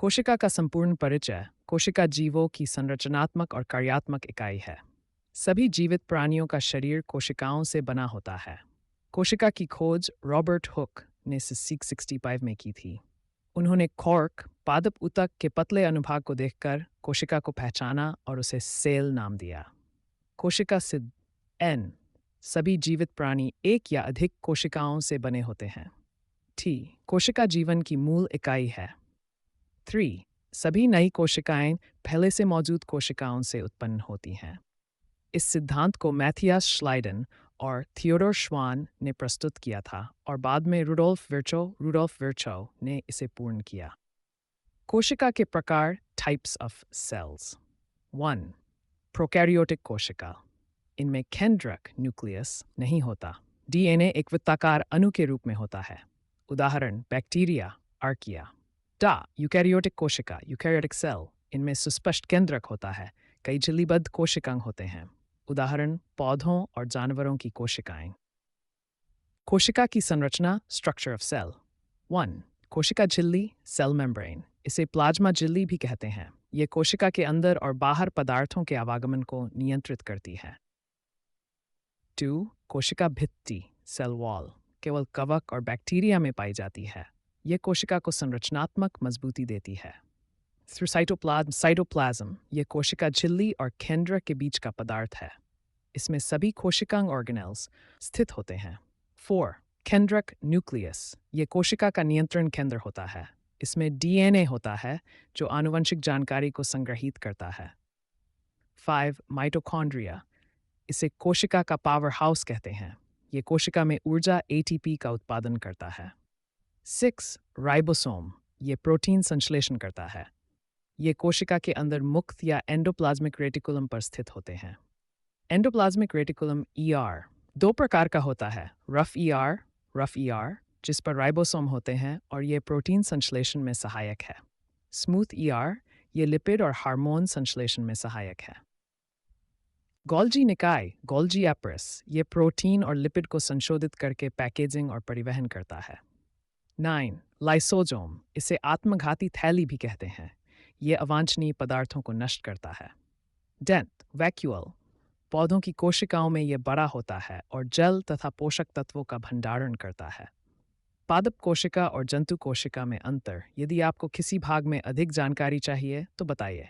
कोशिका का संपूर्ण परिचय। कोशिका जीवों की संरचनात्मक और कार्यात्मक इकाई है। सभी जीवित प्राणियों का शरीर कोशिकाओं से बना होता है। कोशिका की खोज रॉबर्ट हुक ने 1665 में की थी। उन्होंने कॉर्क पादप ऊतक के पतले अनुभाग को देखकर कोशिका को पहचाना और उसे सेल नाम दिया। कोशिका सिद्ध एन सभी जीवित प्राणी एक या अधिक कोशिकाओं से बने होते हैं। टी कोशिका जीवन की मूल इकाई है। 3 सभी नई कोशिकाएं पहले से मौजूद कोशिकाओं से उत्पन्न होती हैं। इस सिद्धांत को मैथियास श्लाइडन और थियोडोर श्वान ने प्रस्तुत किया था और बाद में रुडोल्फ विर्चो ने इसे पूर्ण किया। कोशिका के प्रकार टाइप्स ऑफ सेल्स। 1 प्रोकैरियोटिक कोशिका। इनमें केंद्रक न्यूक्लियस नहीं होता। डीएनए एक वृत्ताकार अणु के रूप में होता है। उदाहरण बैक्टीरिया, आर्किया। यूकैरियोटिक कोशिका, यूकैरियोटिक सेल। इनमें सुस्पष्ट केंद्रक होता है। कई झिल्लीबद्ध कोशिकांग होते हैं। उदाहरण पौधों और जानवरों की कोशिकाएं। कोशिका की संरचना स्ट्रक्चर ऑफ सेल। 1 कोशिका झिल्ली, सेल मेम्ब्रेन। इसे प्लाज्मा झिल्ली भी कहते हैं। यह कोशिका के अंदर और बाहर पदार्थों के आवागमन को नियंत्रित करती है। 2 कोशिका भित्ति, सेल वॉल। केवल कवक और बैक्टीरिया में पाई जाती है। यह कोशिका को संरचनात्मक मजबूती देती है। थ्रू साइटोप्लाज्म, यह कोशिका झिल्ली और केंद्र के बीच का पदार्थ है। इसमें सभी कोशिकांग ऑर्गेनेल्स स्थित होते हैं। 4 केंद्रक न्यूक्लियस। यह कोशिका का नियंत्रण केंद्र होता है। इसमें डीएनए होता है जो आनुवंशिक जानकारी को संग्रहीत करता है। 5 माइटोकॉन्ड्रिया। इसे कोशिका का पावर हाउस कहते हैं। यह कोशिका में ऊर्जा एटीपी का उत्पादन करता है। 6 राइबोसोम। यह प्रोटीन संश्लेषण करता है। ये कोशिका के अंदर मुक्त या एंडोप्लाज्मिक रेटिकुलम पर स्थित होते हैं। एंडोप्लाज्मिक रेटिकुलम ईआर 2 प्रकार का होता है। रफ ईआर जिस पर राइबोसोम होते हैं और ये प्रोटीन संश्लेषण में सहायक है। स्मूथ ईआर ये लिपिड और हार्मोन संश्लेषण में सहायक है। गोल्जी निकाय, गोल्जी एप्रेस, ये प्रोटीन और लिपिड को संशोधित करके पैकेजिंग और परिवहन करता है। 9 लाइसोसोम। इसे आत्मघाती थैली भी कहते हैं। यह अवांछनीय पदार्थों को नष्ट करता है। 10 वैक्यूल। पौधों की कोशिकाओं में यह बड़ा होता है और जल तथा पोषक तत्वों का भंडारण करता है। पादप कोशिका और जंतु कोशिका में अंतर। यदि आपको किसी भाग में अधिक जानकारी चाहिए तो बताइए।